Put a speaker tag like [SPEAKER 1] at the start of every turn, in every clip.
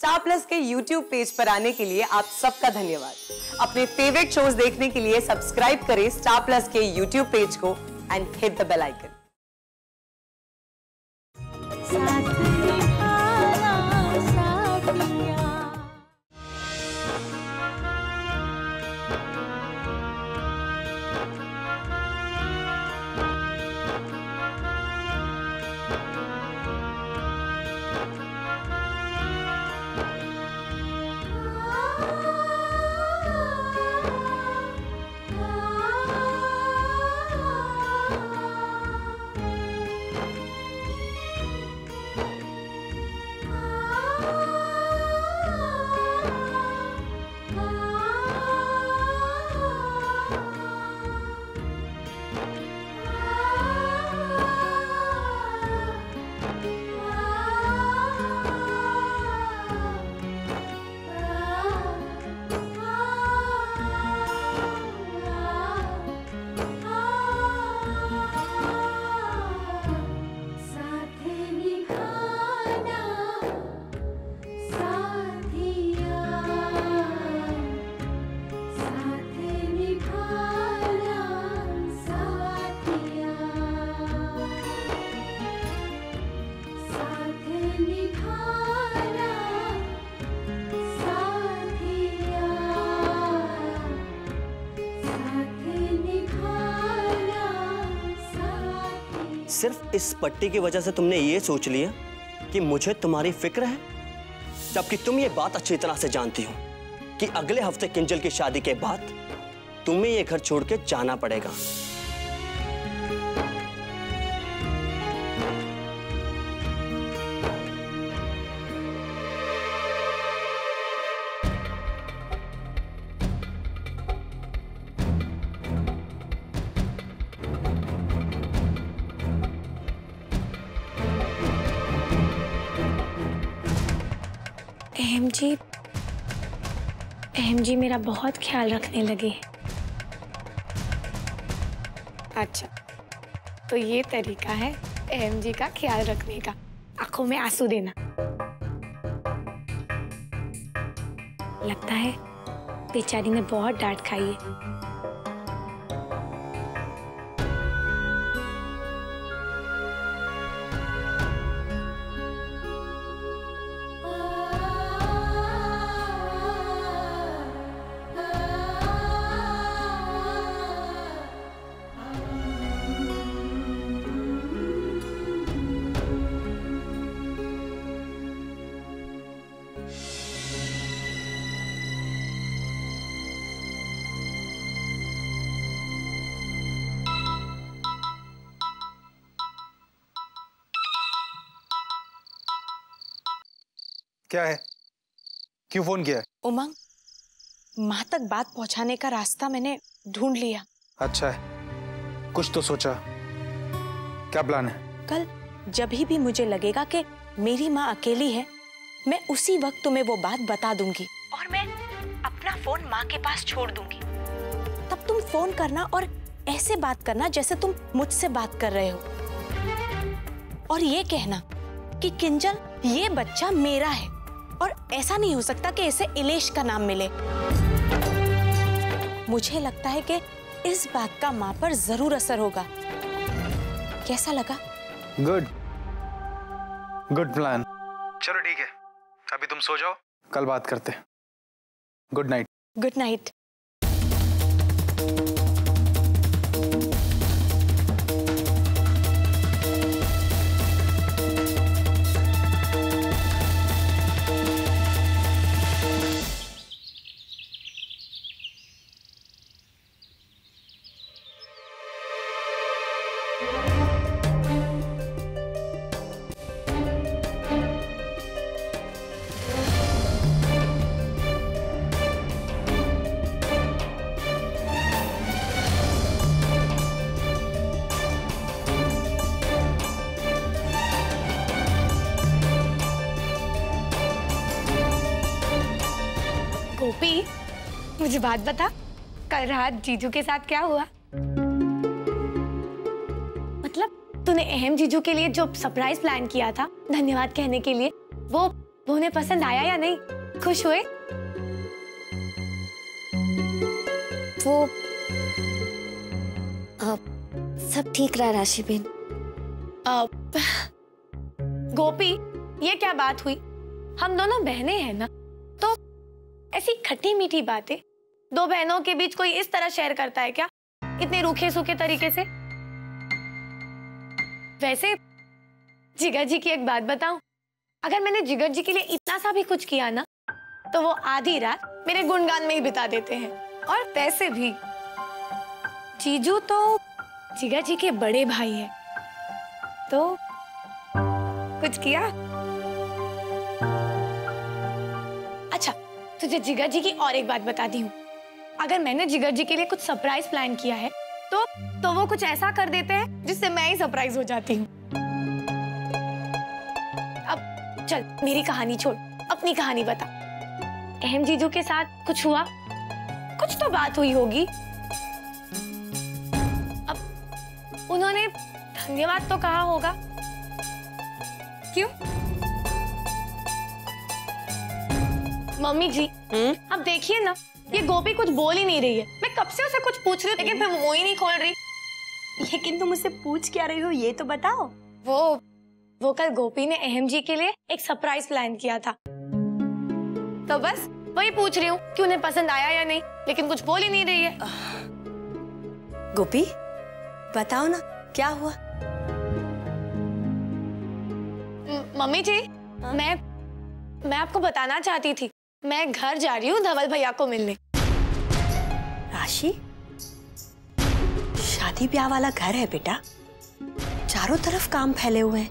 [SPEAKER 1] Star Plus के YouTube page पर आने के लिए आप सबका धन्यवाद। अपने फेवरेट शोज देखने के लिए सब्सक्राइब करें स्टार प्लस के YouTube पेज को and hit the bell icon.
[SPEAKER 2] सिर्फ इस पट्टी की वजह से तुमने ये सोच लिया कि मुझे तुम्हारी फिक्र है, जबकि तुम ये बात अच्छी तरह से जानती हो कि अगले हफ्ते किंजल की शादी के बाद तुम्हें ये घर छोड़ के जाना पड़ेगा।
[SPEAKER 3] अहम जी मेरा बहुत ख्याल रखने लगे। अच्छा, तो ये तरीका है अहम जी का ख्याल रखने का, आंखों में आंसू देना। लगता है बेचारी ने बहुत डांट खाई है।
[SPEAKER 4] क्या है? क्यों फोन किया है?
[SPEAKER 5] उमंग, माँ तक बात पहुंचाने का रास्ता मैंने ढूंढ लिया।
[SPEAKER 4] अच्छा है, कुछ तो सोचा। क्या प्लान है?
[SPEAKER 5] कल जब भी मुझे लगेगा कि मेरी माँ अकेली है, मैं उसी वक्त तुम्हें वो बात बता दूंगी और मैं अपना फोन माँ के पास छोड़ दूंगी। तब तुम फोन करना और ऐसे बात करना जैसे तुम मुझसे बात कर रहे हो, और ये कहना कि किंजल ये बच्चा मेरा है और ऐसा नहीं हो सकता कि इसे इलेश का नाम मिले। मुझे लगता है कि इस बात का माँ पर जरूर असर होगा। कैसा लगा?
[SPEAKER 4] Good plan. चलो ठीक है, अभी तुम सो जाओ, कल बात करते हैं। Good night.
[SPEAKER 5] Good night.
[SPEAKER 3] Gopi, मुझे बात बता, कल रात जीजू के साथ क्या हुआ? मतलब तूने अहम जीजू के लिए जो सरप्राइज प्लान किया था धन्यवाद कहने के लिए, वो वो उन्हें पसंद आया या नहीं? खुश हुए?
[SPEAKER 6] वो सब ठीक रहा राशि बहन।
[SPEAKER 3] गोपी, ये क्या बात हुई? हम दोनों बहनें हैं ना, तो ऐसी खट्टी मीठी बातें दो बहनों के बीच कोई इस तरह शेयर करता है क्या, इतने रूखे सूखे तरीके से? वैसे जिगर जी की एक बात बताऊं, अगर मैंने जिगर जी के लिए इतना सा भी कुछ किया ना, तो वो आधी रात मेरे गुणगान में ही बिता देते हैं। और वैसे भी जीजू तो जिगर जी के बड़े भाई हैं, तो कुछ किया? अच्छा, तुझे जिगर जी की और एक बात बताती हूँ। अगर मैंने जिगर जी के लिए कुछ सरप्राइज प्लान किया है, तो वो कुछ ऐसा कर देते हैं जिससे मैं ही सरप्राइज हो जाती हूँ। अब चल, मेरी कहानी छोड़, अपनी कहानी बता। अहम जीजू के साथ कुछ हुआ? कुछ तो बात हुई होगी। अब उन्होंने धन्यवाद तो कहा होगा, क्यों? मम्मी जी, अब देखिए ना, ये गोपी कुछ बोल ही नहीं रही है। मैं कब से उसे कुछ पूछ रही हूँ, लेकिन फिर वो ही नहीं खोल रही।
[SPEAKER 5] लेकिन तुम मुझसे पूछ क्या रही हो, ये तो बताओ।
[SPEAKER 3] वो कल गोपी ने अहम जी के लिए एक सरप्राइज प्लान किया था, तो बस वही पूछ रही हूँ कि उन्हें पसंद आया या नहीं, लेकिन कुछ बोल ही नहीं रही है।
[SPEAKER 5] गोपी, बताओ ना, क्या हुआ?
[SPEAKER 3] मम्मी जी, मैं आपको बताना चाहती थी, मैं घर जा रही हूँ धवल भैया को मिलने।
[SPEAKER 5] राशि, शादी ब्याह वाला घर है बेटा, चारों तरफ काम फैले हुए हैं,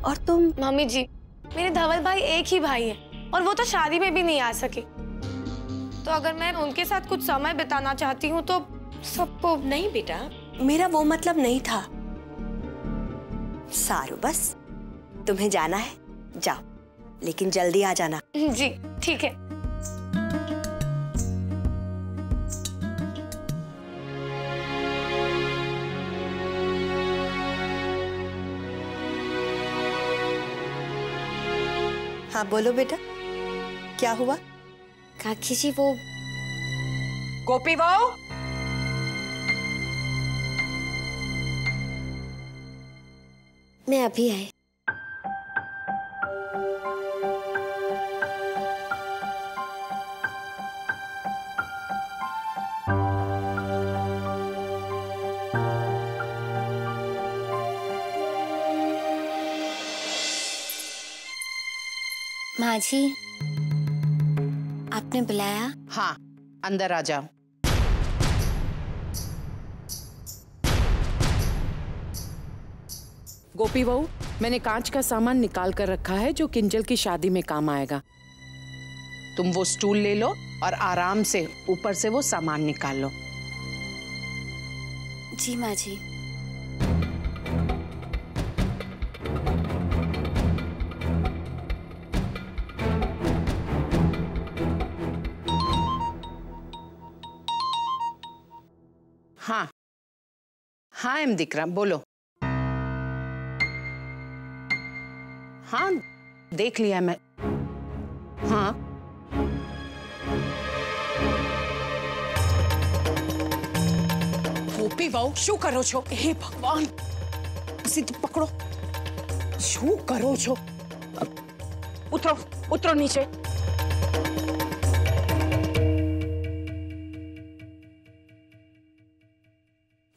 [SPEAKER 5] और तुम।
[SPEAKER 3] मम्मी जी, मेरे धवल भाई एक ही भाई है, और वो तो शादी में भी नहीं आ सके। तो अगर मैं उनके साथ कुछ समय बिताना चाहती हूँ तो सबको।
[SPEAKER 5] नहीं बेटा, मेरा वो मतलब नहीं था। सारू, बस तुम्हें जाना है, जाओ, लेकिन जल्दी आ जाना।
[SPEAKER 3] जी ठीक है।
[SPEAKER 5] हाँ बोलो बेटा, क्या हुआ?
[SPEAKER 6] काकी जी, वो
[SPEAKER 1] गोपी बहू,
[SPEAKER 6] मैं अभी आई। माँ जी, आपने बुलाया?
[SPEAKER 7] हाँ, अंदर आ जाओ। गोपी बहू, मैंने कांच का सामान निकाल कर रखा है जो किंजल की शादी में काम आएगा। तुम वो स्टूल ले लो और आराम से ऊपर से वो सामान निकाल लो।
[SPEAKER 6] जी माँ जी।
[SPEAKER 7] हाँ हाँ एम दिख रहा, बोलो। हाँ देख लिया मैं। हाँ गोपी बहू, शू करो छो? हे भगवान, सीधे पकड़ो। शू करो छो? उतरो, उतरो नीचे।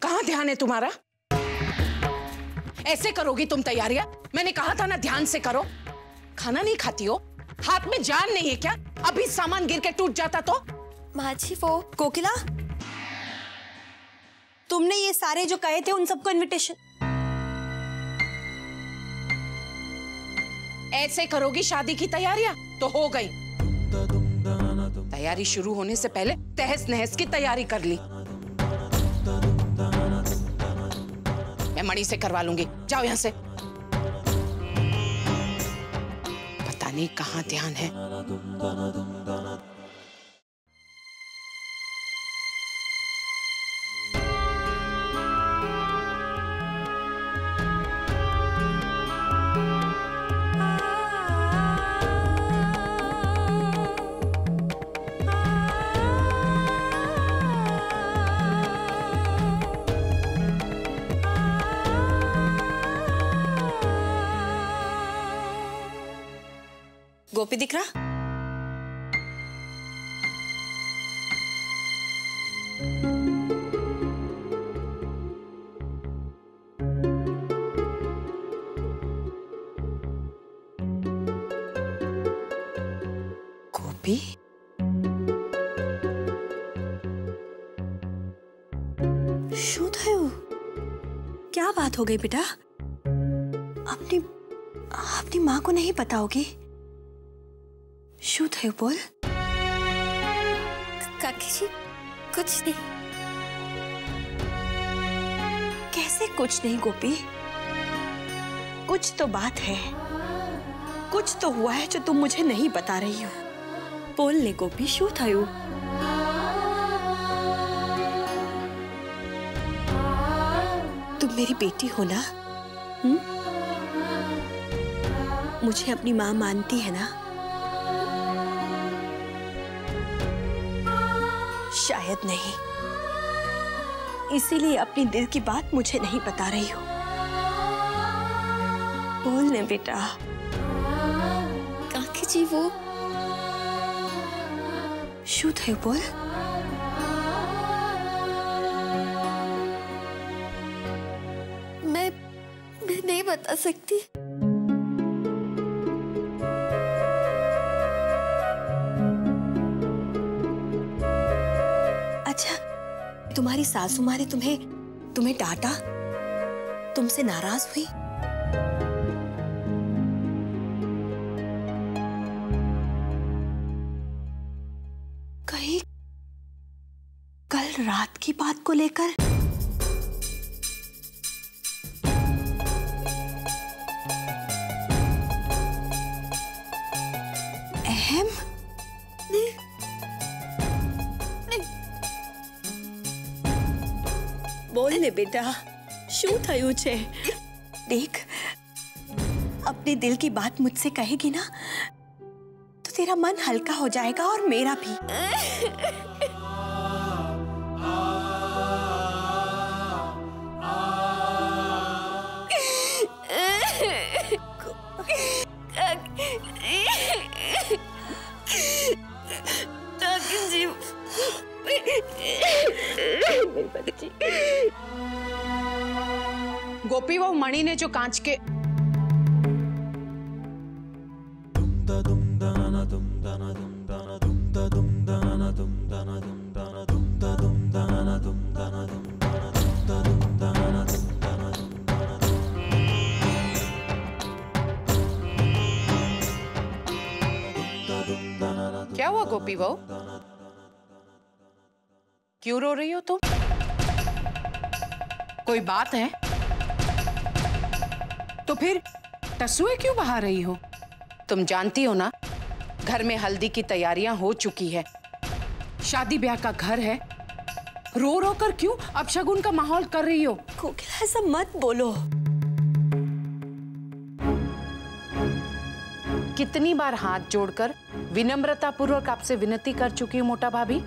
[SPEAKER 7] कहाँ ध्यान है तुम्हारा? ऐसे करोगी तुम तैयारियां? मैंने कहा था ना ध्यान से करो। खाना नहीं खाती हो? हाथ में जान नहीं है क्या? अभी सामान गिर के टूट जाता तो?
[SPEAKER 5] माँ जी, वो कोकिला, तुमने ये सारे जो कहे थे उन सबको इनविटेशन।
[SPEAKER 7] ऐसे करोगी शादी की तैयारियां तो हो गई। तैयारी शुरू होने से पहले तहस नहस की तैयारी कर ली। मैं मणि से करवा लूंगी, जाओ यहां से। पता नहीं कहां ध्यान है।
[SPEAKER 5] गोपी दिख रहा? गोपी? शू थयु? क्या बात हो गई बेटा? अपनी माँ को नहीं बताओगी? शू थयु बोल?
[SPEAKER 6] काकी जी कुछ नहीं।
[SPEAKER 5] कैसे कुछ नहीं गोपी? कुछ तो बात है, कुछ तो हुआ है जो तुम मुझे नहीं बता रही हो। बोल ले गोपी, शू थयु? तुम मेरी बेटी हो ना? मुझे अपनी माँ मानती है ना? शायद नहीं, इसीलिए अपनी दिल की बात मुझे नहीं बता रही हो। बोल ने बेटा।
[SPEAKER 6] काकी जी वो
[SPEAKER 5] शू थयु बोल?
[SPEAKER 6] मैं नहीं बता सकती।
[SPEAKER 5] अच्छा, तुम्हारी सासू माँ ने तुम्हें डांटा? तुमसे नाराज हुई? कहीं कल रात की बात को लेकर? अहम? बोल ले बेटा, शू थयु छे? देख, अपने दिल की बात मुझसे कहेगी ना तो तेरा मन हल्का हो जाएगा और मेरा भी।
[SPEAKER 7] गोपी, वो मणि ने जो कांच के क्या हुआ गोपी बहू? क्यों रो रही हो तुम? कोई बात है? तो फिर तसुए क्यों बहा रही हो? तुम जानती हो ना, घर में हल्दी की तैयारियां हो चुकी है, शादी ब्याह का घर है। रो रो कर क्यों अपशगुन का माहौल कर रही हो?
[SPEAKER 5] कोकिला, ऐसा मत बोलो।
[SPEAKER 7] कितनी बार हाथ जोड़कर विनम्रता पूर्वक आपसे विनती कर चुकी हूं मोटा भाभी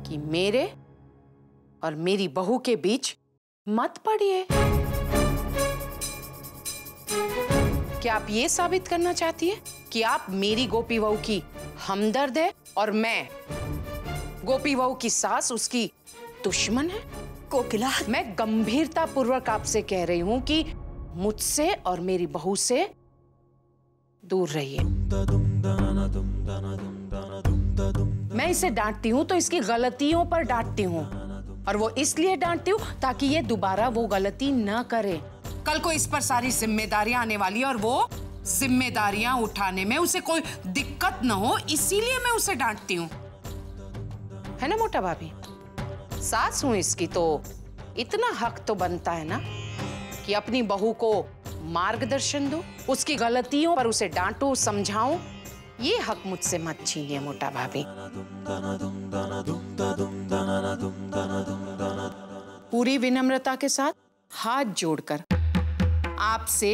[SPEAKER 7] कि मेरे और मेरी बहू के बीच मत पड़िए। क्या आप ये साबित करना चाहती है कि आप मेरी गोपी बहू की हमदर्द है और मैं गोपी बहू की सास उसकी दुश्मन है?
[SPEAKER 5] कोकिला,
[SPEAKER 7] मैं गंभीरता पूर्वक आपसे कह रही हूं कि मुझसे और मेरी बहू से दूर रहिए। मैं इसे डांटती हूँ तो इसकी गलतियों पर डांटती हूँ, और वो इसलिए डांटती हूँ ताकि ये दोबारा वो गलती न करे। कल को इस पर सारी जिम्मेदारियां आने वाली है और वो जिम्मेदारियां उठाने में उसे कोई दिक्कत न हो, इसीलिए मैं उसे डांटती हूँ। है ना मोटा भाभी? सास हूं इसकी तो इतना हक तो बनता है ना कि अपनी बहू को मार्गदर्शन दो, उसकी गलतियों पर उसे डांटो, समझाओ। ये हक मुझसे मत छीनिए मोटा भाभी। पूरी विनम्रता के साथ हाथ जोड़कर आपसे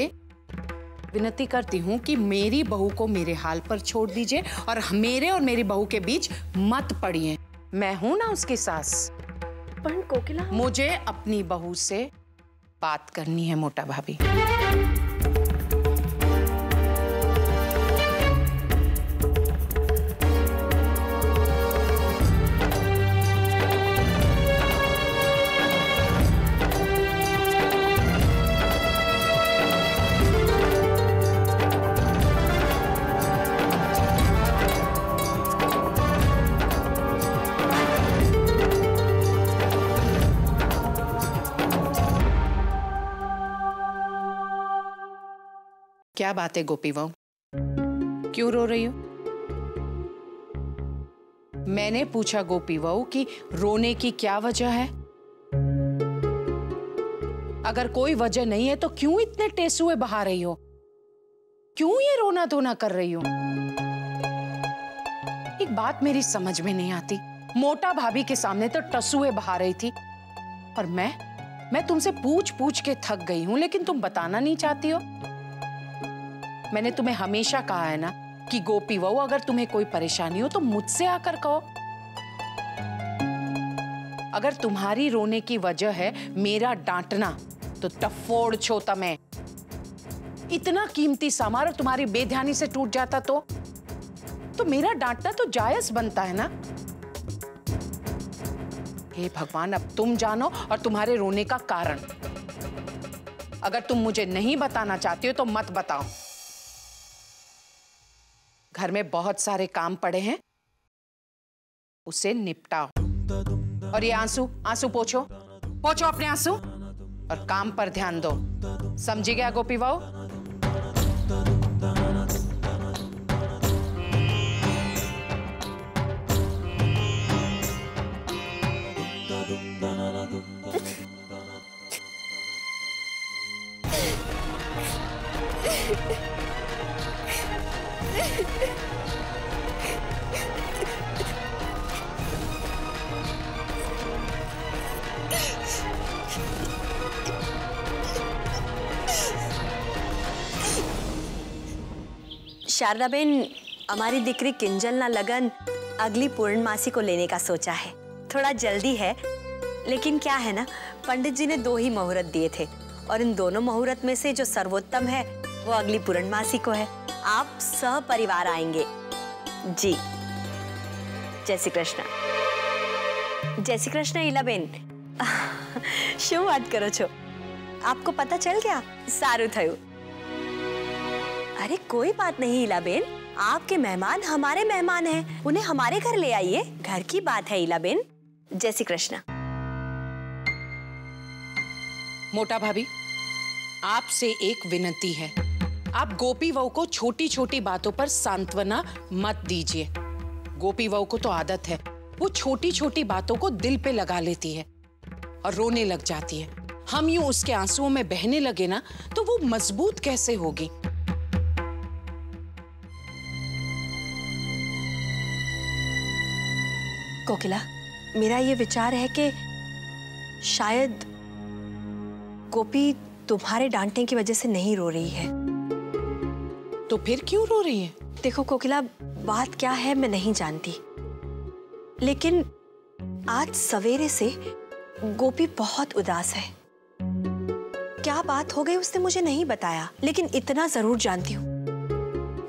[SPEAKER 7] विनती करती हूँ कि मेरी बहू को मेरे हाल पर छोड़ दीजिए और मेरे और मेरी बहू के बीच मत पड़िए। मैं हूं ना उसकी सास।
[SPEAKER 5] पर कोकिला,
[SPEAKER 7] मुझे अपनी बहू से बात करनी है मोटा भाभी। क्या बात है गोपी बहू, क्यों रो रही हो? मैंने पूछा गोपी बहू कि रोने की क्या वजह है? अगर कोई वजह नहीं है तो क्यों इतने टेसुए बहा रही हो? क्यों ये रोना धोना कर रही हो? एक बात मेरी समझ में नहीं आती, मोटा भाभी के सामने तो टसुए बहा रही थी और मैं तुमसे पूछ पूछ के थक गई हूं, लेकिन तुम बताना नहीं चाहती हो। मैंने तुम्हें हमेशा कहा है ना कि गोपी बहू, अगर तुम्हें कोई परेशानी हो तो मुझसे आकर कहो। अगर तुम्हारी रोने की वजह है मेरा डांटना, तो टफोड़ छो तमें। इतना कीमती सामान तुम्हारी बेध्यानी से टूट जाता तो मेरा डांटना तो जायज बनता है ना। हे भगवान, अब तुम जानो और तुम्हारे रोने का कारण। अगर तुम मुझे नहीं बताना चाहती हो तो मत बताओ। घर में बहुत सारे काम पड़े हैं, उसे निपटाओ। और ये आंसू पोछो अपने आंसू और काम पर ध्यान दो। समझी गया गोपी बहू?
[SPEAKER 8] शारदा बेन, हमारी दिक्री किंजल ना लगन अगली पूर्णमासी को लेने का सोचा है। थोड़ा जल्दी है, लेकिन क्या है ना, पंडित जी ने 2 ही मुहूर्त दिए थे और इन दोनों मुहूर्त में से जो सर्वोत्तम है वो अगली पूर्णमासी को है। आप सहपरिवार आएंगे जी। जय श्री कृष्ण। जय श्री कृष्ण ईलाबेन। શું વાત કરો છો? आपको पता चल गया? सारू थयु। अरे कोई बात नहीं ईलाबेन, आपके मेहमान हमारे मेहमान हैं, उन्हें हमारे घर ले आइए, घर की बात है ईलाबेन। जय श्री कृष्ण।
[SPEAKER 7] मोटा भाभी, आपसे एक विनती है, आप गोपी बहू को छोटी छोटी बातों पर सांत्वना मत दीजिए। गोपी बहू को तो आदत है, वो छोटी छोटी बातों को दिल पे लगा लेती है और रोने लग जाती है। हम यूं उसके आंसुओं में बहने लगे ना तो वो मजबूत कैसे होगी?
[SPEAKER 8] कोकिला, मेरा ये विचार है कि शायद गोपी तुम्हारे डांटने की वजह से नहीं रो रही है।
[SPEAKER 7] तो फिर क्यों रो रही है?
[SPEAKER 8] देखो कोकिला, बात क्या है मैं नहीं जानती, लेकिन आज सवेरे से गोपी बहुत उदास है। क्या बात हो गई उसने मुझे नहीं बताया, लेकिन इतना जरूर जानती हूँ,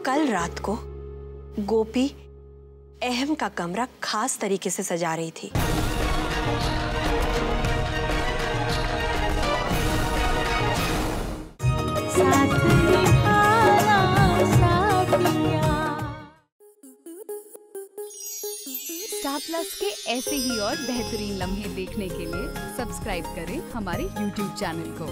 [SPEAKER 8] कल रात को गोपी अहम का कमरा खास तरीके से सजा रही थी।
[SPEAKER 9] स्टार प्लस के ऐसे ही और बेहतरीन लम्हे देखने के लिए सब्सक्राइब करें हमारे YouTube चैनल को।